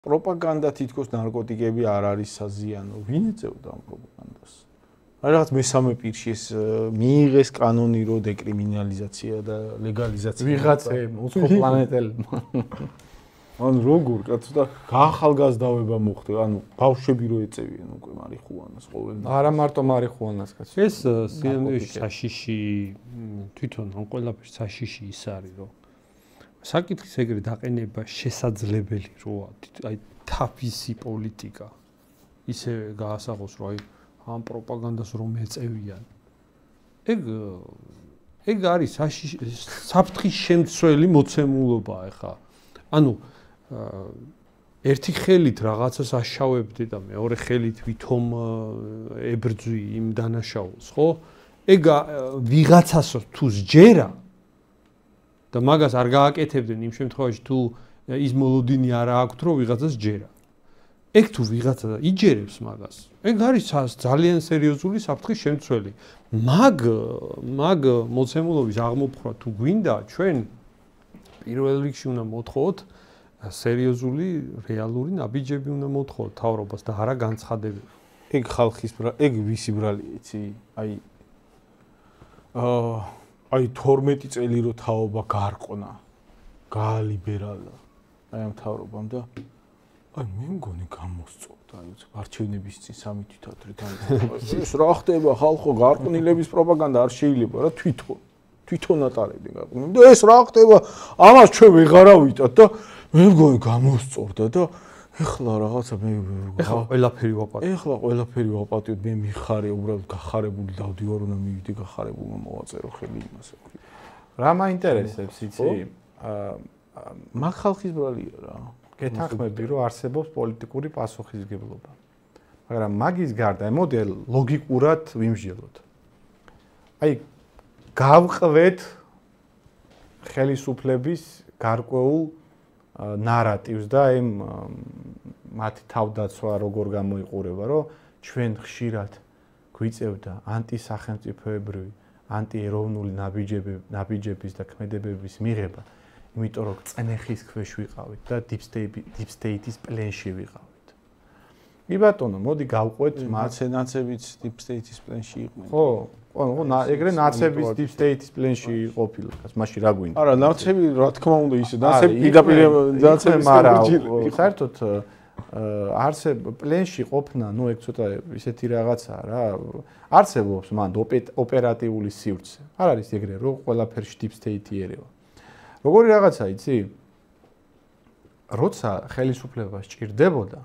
პროპაგანდა თითქოს ნარკოტიკები არ არის საზიანო. ვინ ეწევდა ამ პროპაგანდას? აი რაღაც მესამე პირში ეს მიიღეს კანონი რო დეკრიმინალიზაცია და ლეგალიზაცია. ვიღაცემ უცხო პლანეტელებმა. ან როგორ კაცო და გაახალგაზრდავება მოხდა, ანუ ბავშვები რო ეწევიან უკვე მარიხუანას ყოველდღე. არა მარტო მარიხუანას კაცო. ეს სინამდვილეში საშიში თვითონ ამ ყველაფერს საშიში ის არის რომ საკითხის ეგრე დაყენება შესაძლებელი როა აი თაფისი პოლიტიკა ისე გაასაღოს რომ აი ამ პროპაგანდას რომ ეწევიან ეგ არის საფრთხის შემცველი მოცემულობა ახლა ანუ ერთი ხელით რაღაცას აშავებდი და მეორე ხელით ვითომ ებრძვი იმ დანაშაულს ხო ეგ ვიღაცას თუ სჯერა და მაგას არ გააკეთებდნენ იმ შემთხვევაში თუ ის მოლოდინი არ აქვს რომ ვიღაცას ჯერა. ეგ თუ ვიღაცა იჯერებს მაგას. ეგ არის ძალიან სერიოზული საფრთხის შემცველი. მაგ მოცემულობის აღმოფხვრა თუ გვინდა ჩვენ პირველ რიგში უნდა მოთხოვოთ სერიოზული რეალური ნაბიჯები უნდა მოთხოვოთ თავრობას და არა განცხადებები. ეგ ხალხის ეგ ვისი ბრალია იცი? აი 12 წელი რო თაობა გარყნა, გაალიბერალა აი ამ თავრობამ და აი მე მგონი გამოსწორდა აი არჩევნების წინ სამი თვითადრე და ეს რა ხდება ხალხო გარყვნილების პროპაგანდა არ შეიძლება რა თვითონ ატარებდნენ გარყვნილები და ეს რა ხდება ამას ჩვენ ვეღარავიტად და მე მგონი გამოსწორდა და ეხლა რაღაცა მე ეხლა ყველაფერი ვაპატიოთ. ეხლა ყველაფერი ვაპატიოთ, მე მიხარე, უბრალოდ გახარებული დავდივარ, უნდა მივიდე გახარებულმა მოვაწერო ხელი იმასე. რა მაინტერესებს, იცი? მაგ ხალხის ბრალია რა. გეთანხმები, რომ არსებობს პოლიტიკური პასუხისმგებლობა. მაგრამ მაგის გარდა, მოდი ლოგიკურად ვიმსჯელოთ. აი გავყვეთ ხელისუფლების გარკვეულ ნარატივს და აი მათი თავდაცვა როგორ გამოიყურება, რომ ჩვენ ხშირად გვიწევდა ანტისახელმწიფოებრივი, ანტიეროვნული ნაბიჯების და ქმედებების მიღება, იმიტომ რომ წნეხის ქვეშ ვიყავით და deep state-ის პლენში ვიყავით. კი ბატონო, მოდი გავყვეთ ნაცებიც deep state-ის პლენში იყვნენ. ხო, ეგრე ნაცების deep state-ის პლენში ყოფილა, მაშინ რა გვინდა? არა, ნაცები რა თქმა უნდა ისე, ნაცები პირდაპირ ნაცების საერთოდ პლენში ყოფნა, ნუ ეგ ცოტა ისეთი რაღაცაა რა. არსებობს მან ოპერატიული სივრცე. არ არის ეგრე, რომ ყველაფერში deep state-ი ერევა. როგორი რაღაცა იცი? როცა ხელისუფლება სჭირდებოდა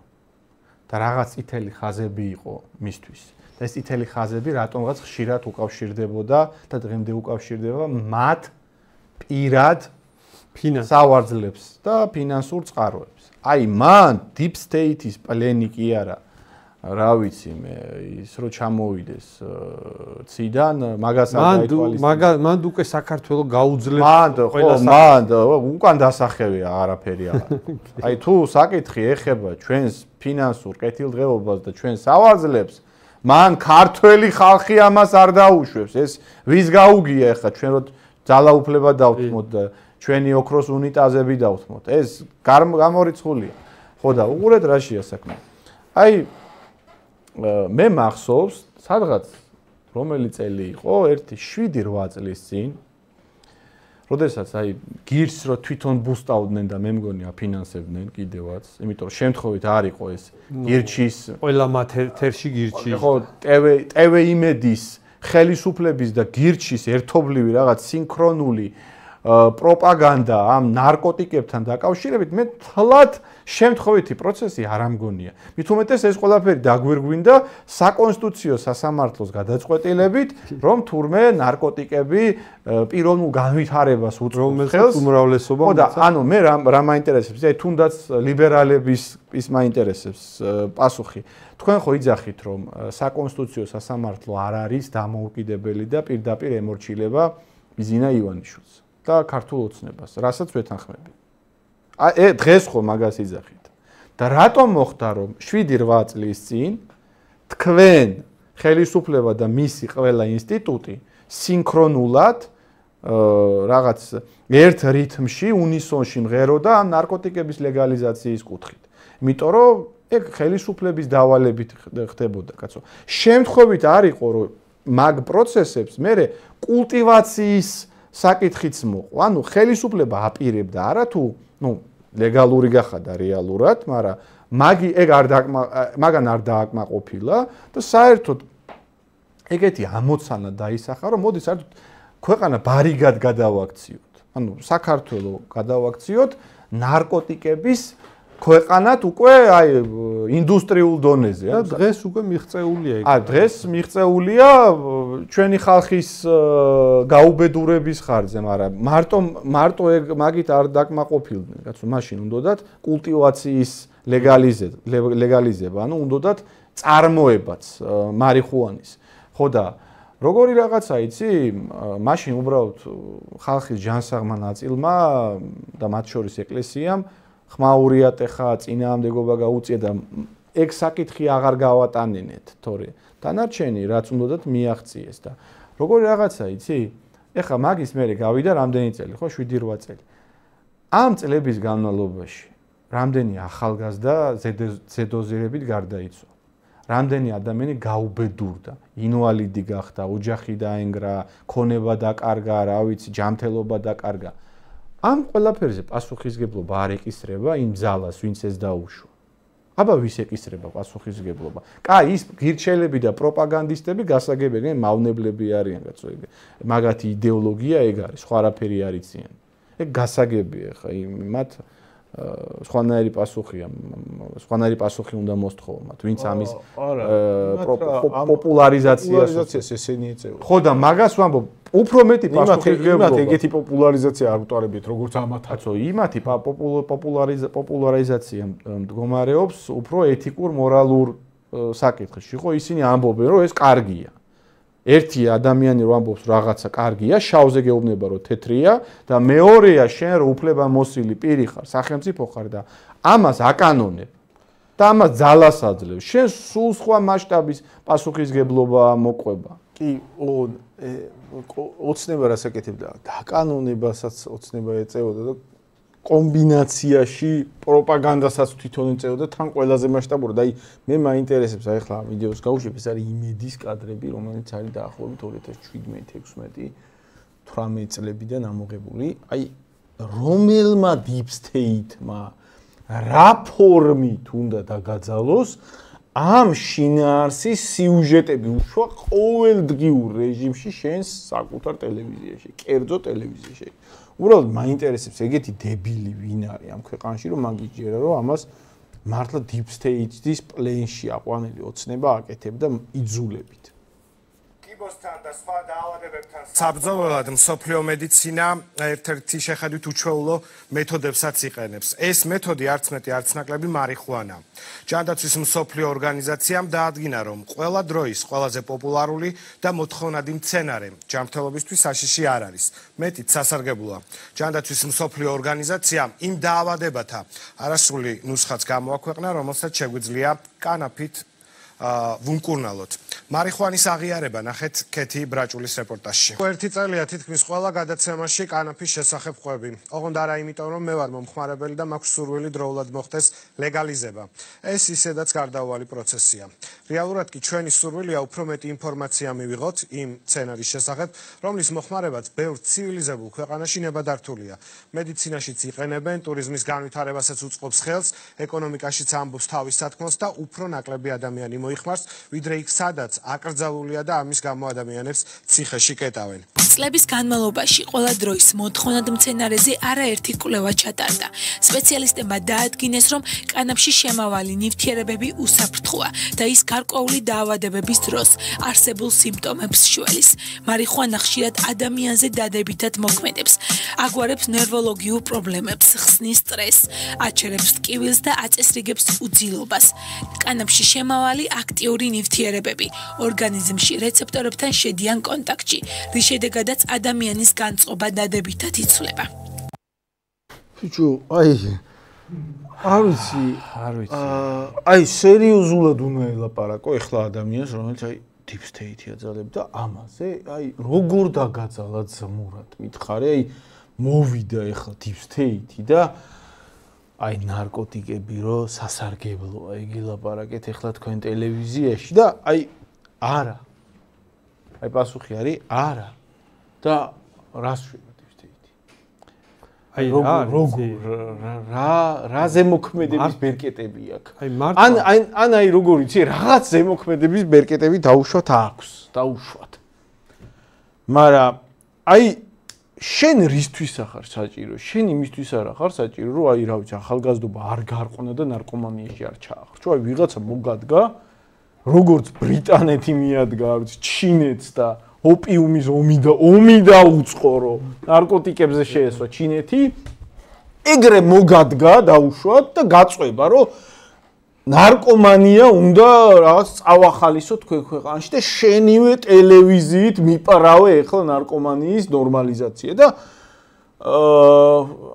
და რაღაც წითელი ხაზები იყო მისთვის. და ეს წითელი ხაზები რატომღაც ხშირად უკავშირდებოდა და დღემდე უკავშირდება მათ პირად სავარძლებს და ფინანსურ წყაროებს. აი მან deep state-ის პლენი კი არა, რა ვიცი მე, ის რო ჩამოვიდეს ციდან, მაგას არ დაითვალისწინებს. მან უკვე საქართველოს გაუძლებს მან უკან დასახევია არაფერი არა. აი თუ საკითხი ეხება ჩვენს ფინანსურ კეთილდღეობას და ჩვენს სავარძლებს მან ქართველი ხალხი ამას არ დაუშვებს. ეს ვის გაუგია ახლა ჩვენ რო ძალაუფლება დავთმოთ და ჩვენი ოქროს უნიტაზები დავთმოთ. ეს გამორიცხულია. ხო და უყურეთ რაშია საქმე. აი მე მახსოვს სადღაც რომელი წელი იყო 7-8 წლის წინ როდესაც აი გირს რო თვითონ ბუსტავდნენ და მე მგონი აფინანსებდნენ კიდევაც, იმიტომ რომ შემთხვევით არ იყო ეს გირჩის ყველა მათერში გირჩი. ხო, TV იმედის ხელისუფლების და გირჩის ერთობლივი რაღაც სინქრონული პროპაგანდა ამ ნარკოტიკებთან დაკავშირებით მე თლად შემთხვევითი პროცესი არ ამგონია. მით უმეტეს ეს ყველაფერი დაგვირგვინდა საკონსტიტუციო სასამართლოს გადაწყვეტილებით, რომ თურმე ნარკოტიკები პიროვნულ განვითარებას უწყობს ხელს უმრავლესობა. ხო და ანუ მე რა მაინტერესებს, აი თუნდაც ლიბერალების ის მაინტერესებს პასუხი. თქვენ ხო იძახით, რომ საკონსტიტუციო სასამართლო არ არის დამოუკიდებელი და პირდაპირ ემორჩილება ბიზინა ივანიშვილს და ქართულ ოცნებას, რასაც ვეთანხმები. დღეს ხო მაგას იძახით. და რატომ მოხდა რომ 7-8 წლის წინ თქვენ ხელისუფლება და მისი ყველა ინსტიტუტი სინქრონულად რაღაც ერთ რითმში, უნისონში მღეროდა ამ ნარკოტიკების ლეგალიზაციის კუთხით. იმიტომ რომ ეგ ხელისუფლების დავალებით ხდებოდა, კაცო. შემთხვევით არ იყო, რომ მაგ პროცესებს მე კულტივაციის საკითხიც მოყვა. ანუ ხელისუფლება აპირებდა არა თუ, ლეგალური გახადა რეალურად, მაგრამ მაგან არ დააკმაყოფილა და საერთოდ ეგეთი ამოცანა დაისახა, რომ მოდი საერთოდ ქვეყანა ბარიგად გადავაქციოთ. ანუ საქართველოს გადავაქციოთ ნარკოტიკების ქვეყანად უკვე ინდუსტრიულ დონეზე. დღეს უკვე მიღწეულია ეგ. დღეს მიღწეულია ჩვენი ხალხის გაუბედურების ხარჯზე, მაგრამ მარტო ეგ მაგით არ დაკმაყოფილდნენ, კაცო, მაშინ უნდათ კულტივაციის ლეგალიზება, ანუ უნდათ წარმოებაც მარიხუანის. ხო და როგორი რაღაცა იცი, მაშინ უბრალოდ ხალხის ჯანსაღმა ნაწილმა და მათ შორის ეკლესიამ ხმაურიათ ეხა წინააღმდეგობა გაუწია და ეგ საკითხი აღარ გავატანენეთ, თორე დანარჩენი რაც უნდათ მიაღწიეს და როგორი რაღაცა იცი? ეხა მაგის მერე გავიდა რამდენი წელი, ხო, 7-8 წელი. ამ წლების განმავლობაში რამდენი ახალგაზრდა ზედოზირებით გარდაიცვალა. რამდენი ადამიანი გაუბედურდა, ინვალიდი გახდა, ოჯახი დაენგრა, ქონება დაკარგა, რა ვიცი, ჯანმრთელობა დაკარგა. ამ ყველაფერზე პასუხისგებლობა არ ეკისრება იმ ძალას, ვინც ეს დაუშვა. აბა ვის ეკისრება პასუხისგებლობა? კაი, ის გირჩელები და პროპაგანდისტები გასაგებია, მავნებლები არიან, კაცო, მაგათი იდეოლოგია ეგ არის, სხვა არაფერი არ იციან. ეგ გასაგებია, ხა მათ სხვანაირი პასუხი უნდა მოსთხოვო მათ, ვინც ამის პოპულარიზაციას ესენი ეწევა. ხო და მაგას ვამბობ, უფრო მეტი პასუხისგებლობა. ეგეთი პოპულარიზაცია არ უტარებთ როგორც ამათ. კაცო, იმათი პოპულარიზაცია მდგომარეობს უფრო ეთიკურ მორალურ საკითხში. ხო, ისინი ამბობენ, რომ ეს კარგია. ერთი ადამიანი რომ ამბობს რაღაცა კარგია, შავზე გეუბნება რომ თეთრია და მეორეა შენ რომ უფლებამოსილი პირი ხარ, სახელმწიფო ხარ და ამას აკანონებ და ამას ძალას აძლევ. შენ სულ სხვა მასშტაბის პასუხისგებლობა მოყვება. კი, ოცნება რასაკეთებდა? დაკანონებასაც ოცნება ეწეოდა და კომბინაციაში პროპაგანდასაც თვითონ ეწეოდა თან ყველაზე მასშტაბურად. აი მე მაინტერესებს აი ახლა ვიდეოს გავუშვებ, ეს არის იმედის კადრები, რომელიც არის დაახლოებით 2017-18 წლებიდან ამოღებული. აი რომელმა deep state-მა რა ფორმით უნდა დაგაძალოს ამ შინაარსის სიუჟეტები უშვა ყოველდღიურ რეჟიმში შენს საკუთარ ტელევიზიაში, კერძო ტელევიზიაში. უბრალოდ მაინტერესებს ეგეთი დებილი ვინ არის ამ ქვეყანაში, რომ მაგით ჯერა რომ ამას მართლა deep state-ის პლენში აყვანილი ოცნება აკეთებდა იძულებით. კიბოსთან და სხვა დაავადებებთან საბრძოლველად მსოფლიო მედიცინა ერთ-ერთი შეხედვით უჩვეულო მეთოდებსაც იყენებს. ეს მეთოდი არც მეტი არც ნაკლები მარიხუანა. ჯანდაცვის მსოფლიო ორგანიზაციამ დაადგინა, რომ ყველა დროის ყველაზე პოპულარული და მოთხოვნადი მცენარე ჯანმრთელობისთვის საშიში არ არის. მეტიც სასარგებლოა. ჯანდაცვის მსოფლიო ორგანიზაციამ იმ დაავადებათა არასრული ნუსხაც გამოაქვეყნა, რომელსაც შეგვიძლია კანაფით ვუმკურნალოთ. მარიხუანის აღიარება ნახეთ კეთი ბრაჭულის რეპორტაჟში. ერთი წელია თითქმის ყველა გადაცემაში კანაფის შესახებ ყვები. ოღონდ არა იმიტომ, რომ მე ვარ მომხმარებელი და მაქვს სურვილი დროულად მოხდეს ლეგალიზება. ეს ისედაც გარდაუვალი პროცესია. რეალურად კი ჩვენი სურვილია უფრო მეტი ინფორმაცია მივიღოთ იმ სცენარის შესახებ, რომლის მოხმარებაც ბევრ ცივილიზებულ ქვეყანაში ნებადართულია. მედიცინაშიც იყენებენ, ტურიზმის განვითარებასაც უწყობს ხელს, ეკონომიკაშიც ამბობს თავის სათქმელს და უფრო ნაკლები ადამიანი მოიხმარს, ვიდრე იქ სადაც აკრძალულია და ამის გამო ადამიანებს ციხეში კეტავენ. წლების განმავლობაში ყველა დროის მოთხოვნად მცენარეზე არაერთი კვლევა ჩატარდა. სპეციალისტებმა დაადგინეს, რომ კანაფში შემავალი ნივთიერებები უსაფრთხოა და ის გარკვეული დაავადებების დროს არსებულ სიმპტომებს შველის. მარიხუანა ხშირად ადამიანზე დადებითად მოქმედებს, აგვარებს ნერვოლოგიურ პრობლემებს, ხსნის სტრესს, აჩერებს ტკივილს და აწესრიგებს უძილობას. კანაფში შემავალი აქტიური ნივთიერებები ორგანიზმში რეცეპტორებთან შედიან კონტაქტში, რის შედეგადაც ადამიანის განწყობა დადებითად იცვლება. ბიჭო, არ ვიცი. აი სერიოზულად უნდა ელაპარაკო ეხლა ადამიანს, რომელიც deep state-ია ძალები და ამაზე, როგორ დაგაძალა ძმურად მითხარი, მოვიდა ეხლა deep state-ი და აი ნარკოტიკები რო სასარგებლოა, იგი ლაპარაკეთ ეხლა თქვენ ტელევიზიაში და აი არა. აი პასუხი არის არა. და რას შვება დიფთეიტი? აი რა ზემოქმედების ბერკეტები აქვს? ან აი როგორ იცი, რაღაც ზემოქმედების ბერკეტები დაუშვათ აქვს, დაუშვათ. მაგრამ აი შენ რისთვის ახარ საჭირო? შენ იმისთვის არ ახარ საჭირო, რომ აი რა ვიცი, ახალგაზრდობა არ გარყונה და ნარკომანიაში არ ჩაახრჩო. აი ვიღაცა მოგადგა, როგორც ბრიტანეთი მიადგა, არ ვიცი, ჩინეთს და ოპიუმის ომი დაუწყორო, ნარკოტიკებზე შეესვა ჩინეთი, ეგრე მოგადგა დაუშვათ და გაწყვება, რომ ნარკომანია უნდა რაღაც წავახალისო თქვენ ქვეყანაში და შენივე ტელევიზიით მიპარავე ახლა ნარკომანიის ნორმალიზაცია და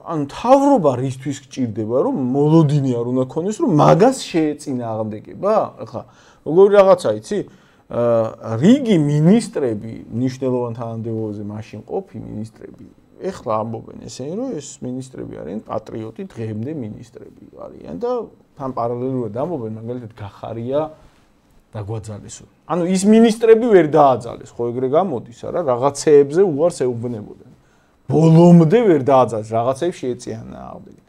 ან თავრობა რისთვის გჭირდება, რომ მოლოდინი არ უნდა ქონდეს, რომ მაგას შეეწინააღმდეგება? ახლა როგორი რაღაცა იცი? რიგი მინისტრები მნიშვნელოვან თანამდებობაზე მაშინ ყოფი მინისტრები. ეხლა ამბობენ ესენი, რომ ეს მინისტრები არიან პატრიოტი, დღემდე მინისტრები არიან და თან პარალელურად ამბობენ, მაგალითად გახარია დაგვაძალესო. ანუ ის მინისტრები ვერ დააძალეს, ხო ეგრე გამოდის არა, რაღაცეებზე უარს ეუბნებოდნენ. ბოლომდე ვერ დააძალეს, რაღაცებს შეეწიანა აღდგენა.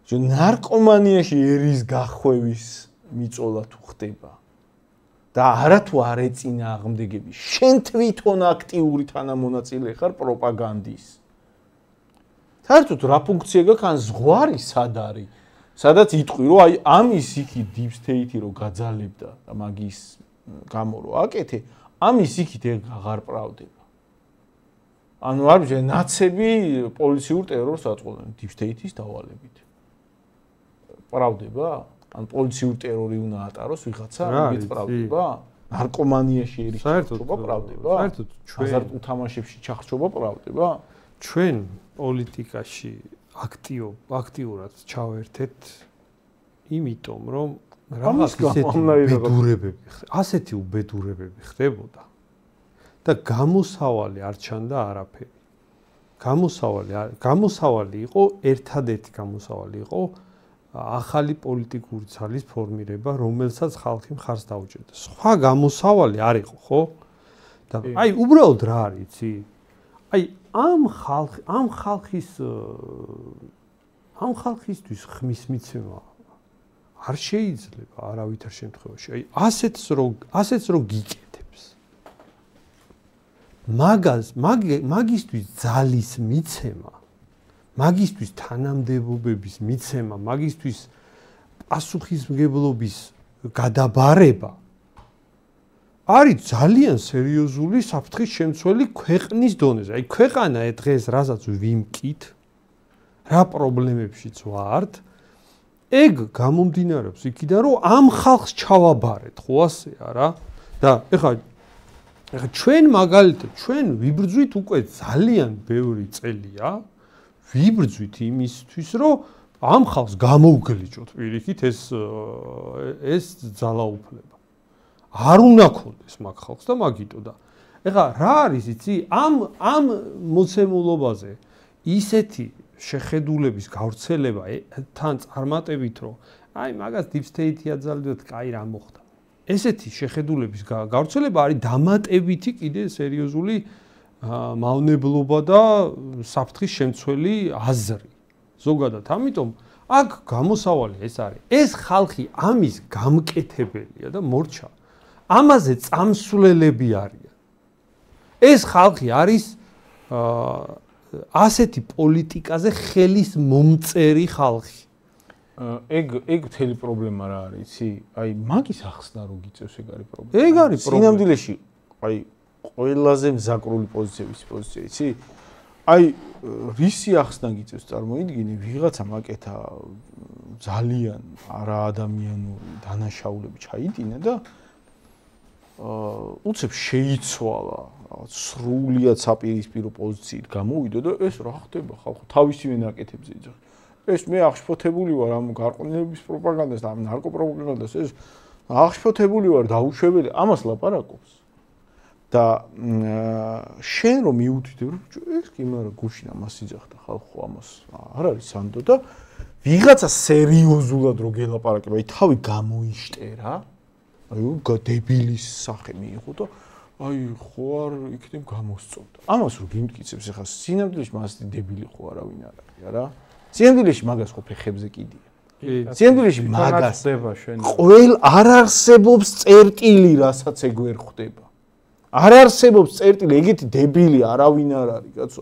ნარკომანიაში ერის გახვევის მიწოლა თუ ხდება და არათუ არ ეწინა აღმდეგები, შენ თვითონ აქტიური თანამონაწილე ხარ პროპაგანდის. საერთოდ რა ფუნქცია გაქვს ან ზღვარი სად არის? სადაც იტყვი, რომ აი ამის იქით deep state-ი რო გაძალებდა და მაგის გამო რო აკეთე, ამის იქით ეგ აღარ პრავდება. ანუ არ ვიცი, ნაცები პოლიციურ ტერორს აწყობენ deep state-ის დავალებით. პრავდება? ან პოლიციურ ტერორი უნდა ატაროს ვიღაცა, იმით პრავდება? ნარკომანიაში ერის ჩახრჩობა პრავდება? საერთოდ ჩვენ აზარტ უთამაშებში ჩახრჩობა პრავდება? ჩვენ პოლიტიკაში აქტიურად ჩავერთეთ, იმიტომ რომ რაღაც ასეთი უბედურებები ხდებოდა და გამოსავალი არ ჩანდა არაფერი. გამოსავალი იყო, ერთადერთი გამოსავალი იყო ახალი პოლიტიკური ძალის ფორმირება, რომელსაც ხალხი მხარს დაუჭერდა. სხვა გამოსავალი არ იყო, ხო? და აი უბრალოდ რა არის, იცი? აი ამ ხალხისთვის ხმის მიცემა არ შეიძლება არავითარ შემთხვევაში. აი ასეთს რო გიკეთებს. მაგისთვის ძალის მიცემა, მაგისთვის თანამდებობების მიცემა, მაგისთვის პასუხისმგებლობის გადაბარება არის ძალიან სერიოზული საფრთხის შემცველი ქვეყნის დონეზე. აი ქვეყანა დღეს რასაც ვიმკით, რა პრობლემებშიც ვართ, ეგ გამომდინარეობს იქიდან, რომ ამ ხალხს ჩავაბარეთ, ხო ასე არა? და ეხლა ჩვენ მაგალითად ჩვენ ვიბრძვით უკვე ძალიან ბევრი წელია, ვიბრძვით იმისთვის, რომ ამ ხალხს გამოვგლიჭოთ პირიქით ეს ძალაუფლება. არ უნდა ქონდეს მაგ ხალხს და მაგიტო და ეხლა რა არის იცი ამ მოცემულობაზე ისეთი შეხედულების გავრცელება თან წარმატებით რომ აი მაგას deep state-ი აძალდოთ, კაი რა მოხდა. ესეთი შეხედულების გავრცელება არის დამატებითი კიდე სერიოზული მავნებლობა და საფრთხის შემცველი აზრი. ზოგადად, ამიტომ აქ გამოსავალი ეს არის. ეს ხალხი ამის გამკეთებელია და მორჩა. ამაზე წამსვლელები არიან. ეს ხალხი არის ასეთი პოლიტიკაზე ხელის მომწერი ხალხი. ეგ მთელი პრობლემა რა არის, იცი? აი მაგის ახსნა რო გიწევს ეგ არის პრობლემა. ეგ არის პრობლემა. სინამდვილეში აი ყველაზე მზაკრული პოზიცია, იცი? აი რისი ახსნა გიწევს წარმოიდგინე, ვიღაცა მაკეთა ძალიან არაადამიანური დანაშაულები ჩაიდინა და უცებ შეიცვალა რაღაც სრულიად საპირისპირო პოზიციით გამოვიდა და ეს რა ხდება ხალხო თავისივე ნაკეთებზე იძახი. ეს მე აღშფოთებული ვარ ამ გარყვნილების პროპაგანდას და ამ ნარკოპროპაგანდას, ეს აღშფოთებული ვარ დაუშვებელი, ამას ლაპარაკობს. და შენ რომ მიუთითებ, რომ ეს კი მაგრამ გუშინ ამას იძახდა ხალხო, ამას არ არის სანდო და ვიღაცა სერიოზულად რო გელაპარაკება, აი თავი გამოიშტერა, აი დებილის სახე მიიღო და აი ხო არ იქნებ გამოსწორდა. ამას რო გიმტკიცებს ახლა სინამდვილეში მას დებილი ხო არავინ არ არის, არა? სინამდვილეში მაგას ხო ფეხებზე კიდია. სინამდვილეში მაგას ხდება შენ. ყველ არ არსებობს წერტილი, რასაც ეგ ვერ ხდება. არ არსებობს წერტილი, ეგეთი დებილი არავინ არ არის, კაცო.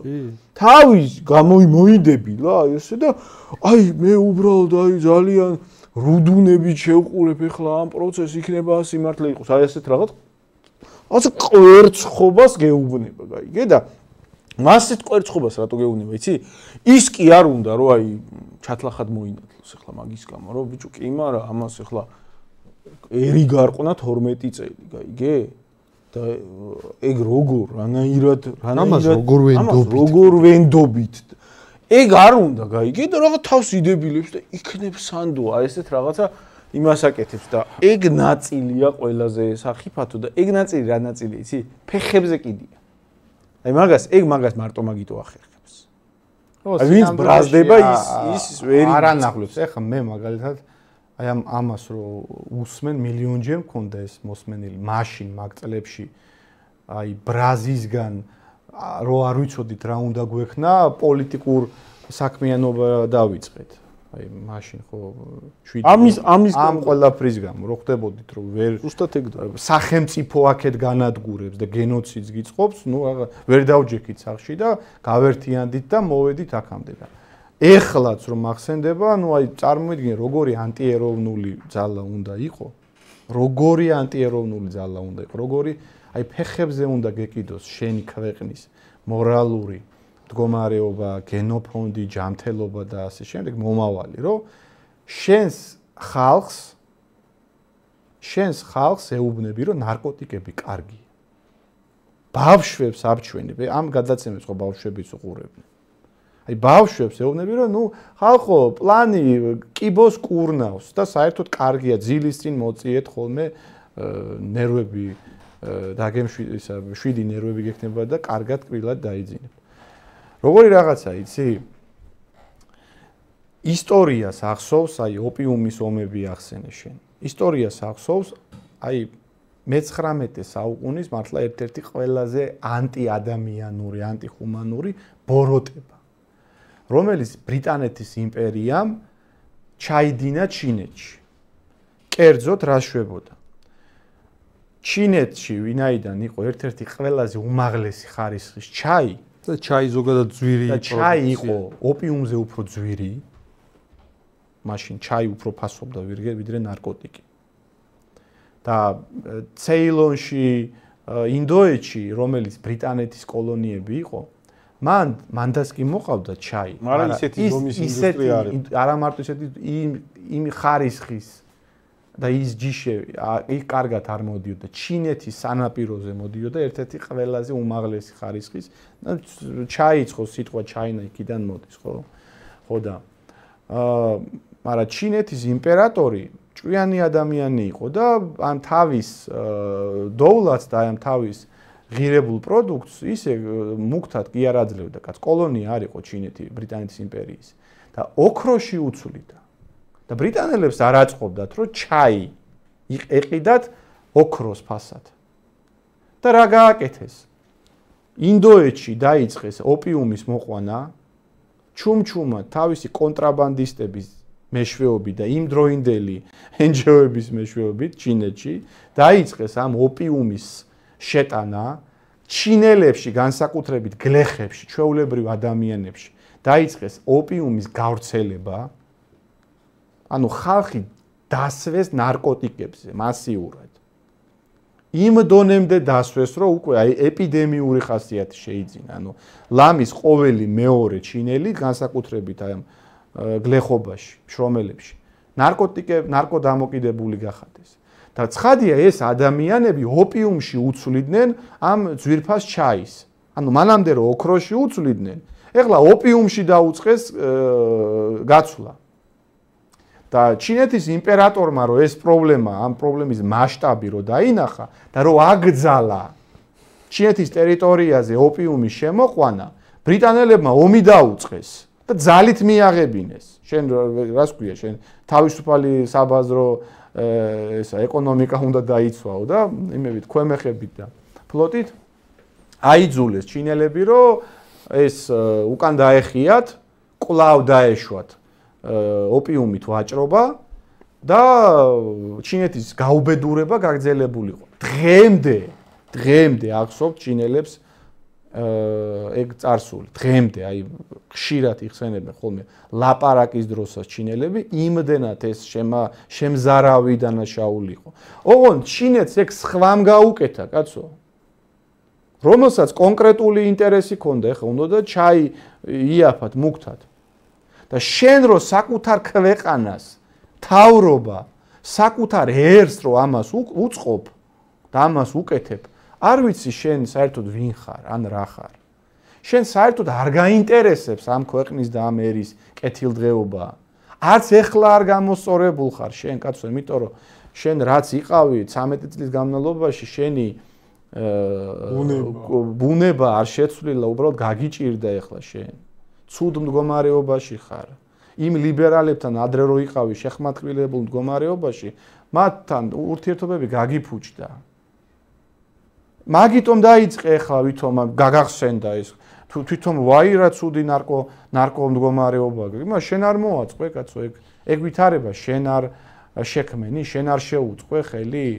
თავი მოიდებილა აი ესე და აი მე უბრალოდ აი ძალიან რუდუნებით შევყურებ ახლა ამ პროცესს იქნება სიმართლე იყოს. აი ესეთ რაღაც კვერცხობას გეუბნება, გაიგე და მასეთ კვერცხობას რატო გეუბნება, იცი? ის კი არ უნდა რომ აი ჩათლახად მოინათლოს ახლა მაგის გამო, რომ ბიჭო კი მარა ამას ახლა ერი გარყნა 12 წელი, გაიგე? და ეგ როგორ რანაირად როგორ ვენდობით ეგ არ უნდა გაიგე და რაღაც თავს იდებილებს და იქნებ სანდო აი ესეთ რაღაცა იმას აკეთებს და ეგ ნაწილია ყველაზე სახიფათო და ეგ ნაწილი რა ნაწილია იცი ფეხებზე კიდია აი მაგას მარტო მაგიტო ახერხებს აი ვინც ბრაზდება ის ვერ არანახლებს ეხლა მე მაგალითად აი ამას რო უსმენ მილიონჯერ მქონდა ეს მოსმენილი მაშინ მაგ წლებში აი ბრაზისგან რო არ ვიცოდით რა უნდა გვექნა პოლიტიკურ საქმიანობა დავიწყეთ აი მაშინ ხო ამის ყველაფრის გამო რო ხდებოდით რომ ვერ ზუსტად ეგ სახელმწიფო აქეთ განადგურებს და გენოციდს გიწყობს ნუ ვერ დავჯექით სახში და გავერთიანდით და მოვედით აქამდე და ეხლაც რომ ახსენდება, ნუ აი წარმოიდგინე როგორი ანტიეროვნული ძალა უნდა იყო, როგორი აი ფეხებზე უნდა გეკიდოს შენი ქვეყნის მორალური მდგომარეობა, გენოფონდი, ჯანმრთელობა და ასე შემდეგ მომავალი, რომ შენს ხალხს ეუბნები, რომ ნარკოტიკები კარგია. ბავშვებს აბჩვენებ, ამ გადაცემებს ხო ბავშვებიც უყურებენ. აი ბავშვებს ეუბნები რომ ნუ ხალხო პლანი კიბოს კურნავს და საერთოდ კარგია ძილის წინ მოწიეთ ხოლმე ნერვები შვიდი ნერვები გექნება და კარგად კბილად დაიძინებ. როგორი რაღაცა იცი? ისტორიას ახსოვს, აი ოპიუმის ომები ახსენე შენ. ისტორიას ახსოვს, აი მე-19 საუკუნის მართლა ერთ-ერთი ყველაზე ანტიადამიანური, ანტიხუმანური ბოროტება. რომელიც ბრიტანეთის იმპერიამ ჩაიდინა ჩინეთში. კერძოდ რა შვებოდა? ჩინეთში ვინაიდან იყო ერთ-ერთი ყველაზე უმაღლესი ხარისხის ჩაი და ჩაი ზოგადად ძვირი და ჩაი იყო ოპიუმზე უფრო ძვირი. მაშინ ჩაი უფრო ფასობდა ვიდრე ნარკოტიკი. და ცეილონში, ინდოეთში, რომელიც ბრიტანეთის კოლონიები იყო მანდაც კი მოყავდა ჩაი. მაგრამ ისეთი ზომის ინდუსტრია არის. არა მარტო ისეთი იმ ხარისხის და ის ჯიშები იქ კარგად არ მოდიოდა. ჩინეთის სანაპიროზე მოდიოდა ერთ-ერთი ყველაზე უმაღლესი ხარისხის. ჩაიწყო სიტყვა ჩაინა იქიდან მოდის, ხო? ხო და მაგრამ ჩინეთის იმპერატორი ჭკვიანი ადამიანი იყო და ამ თავის დოულაც და ამ თავის ღირებულ პროდუქტს ისე მუქთად კი არ აძლევდა, კაც კოლონია არ იყო ჩინეთი ბრიტანეთის იმპერიის და ოქროში უცვლიდა. და ბრიტანელებს არ აწყობდათ, რომ ჩაი ეყიდათ ოქროს ფასად. და რა გააკეთეს? ინდოეთში დაიწყეს ოპიუმის მოყვანა, ჩუმჩუმად თავისი კონტრაბანდისტების მეშვეობით და იმდროინდელი NGO-ების მეშვეობით ჩინეთში დაიწყეს ამ ოპიუმის შეტანა ჩინელებში, განსაკუთრებით გლეხებში, ჩვეულებრივ ადამიანებში დაიწყეს ოპიუმის გავრცელება. ანუ ხალხი დასვეს ნარკოტიკებზე მასიურად. იმ დონემდე დასვეს, რომ უკვე აი ეპიდემიური ხასიათი შეიძინა. ანუ ლამის ყოველი მეორე ჩინელი განსაკუთრებით აი გლეხობაში, შრომელებში ნარკოდამოკიდებული გახადეს. და ცხადია ეს ადამიანები ოპიუმში უცვლიდნენ ამ ძვირფას ჩაის. ანუ მანამდე რომ ოქროში უცვლიდნენ, ეხლა ოპიუმში დაუწყეს გაცვლა. და ჩინეთის იმპერატორმა რომ ეს პრობლემა, ამ პრობლემის მასშტაბი რომ დაინახა და რომ აკრძალა ჩინეთის ტერიტორიაზე ოპიუმის შემოყვანა, ბრიტანელებმა ომი დაუწყეს და ძალით მიაღებინეს. შენ რას ქვია, შენ თავისუფალი საბაზრო ესა ეკონომიკა უნდა დაიცვაო და იმებით ქვემეხებით და ფლოტით აიძულეს ჩინელები, რომ ეს უკან დაეხიათ, კვლავ დაეშვათ ოპიუმით ვაჭრობა და ჩინეთის გაუბედურება გაგრძელებულიყო. დღემდე ახსოვთ ჩინელებს ეგ წარსული. დღემდე აი ხშირად იხსენებენ ხოლმე ლაპარაკის დროსაც ჩინელები იმდენად ეს შემზარავი დანაშაულიყო. ოღონდ ჩინეთს ეგ სხვამ გაუკეთა, კაცო. რომელსაც კონკრეტული ინტერესი ჰქონდა, ეხლა უნდა ჩაი იაფათ მუქთად. და შენ რო საკუთარ ქვეყანას თავრობა, საკუთარ ერს რო ამას უწყობ და ამას უკეთებ, არ ვიცი შენ საერთოდ ვინ ხარ, ან რა ხარ. შენ საერთოდ არ გაინტერესებს ამ ქვეყნის და ამ ერის კეთილდღეობა. არც ეხლა არ გამოსწორებულ ხარ შენ, კაცო, იმიტომ რომ შენ რაც იყავი 13 წლის განმავლობაში, შენი ბუნება არ შეცვლილა, უბრალოდ გაგიჭირდა ეხლა შენ. ცუდ მდგომარეობაში ხარ. იმ ლიბერალებთან ადრე რო იყავი შეხმატკილებულ მდგომარეობაში, მათთან ურთიერთობები გაგიფუჭდა. მაგიტომ დაიწყე ახლა ვითომ გაგახსენდა ეს თვითონ ვაი რა ცუდი ნარკო მდგომარეობა. იმას შენ არ მოაწყვე, კაცო, ეგ ვითარება შენ არ შექმენი, შენ არ შეუწყე ხელი.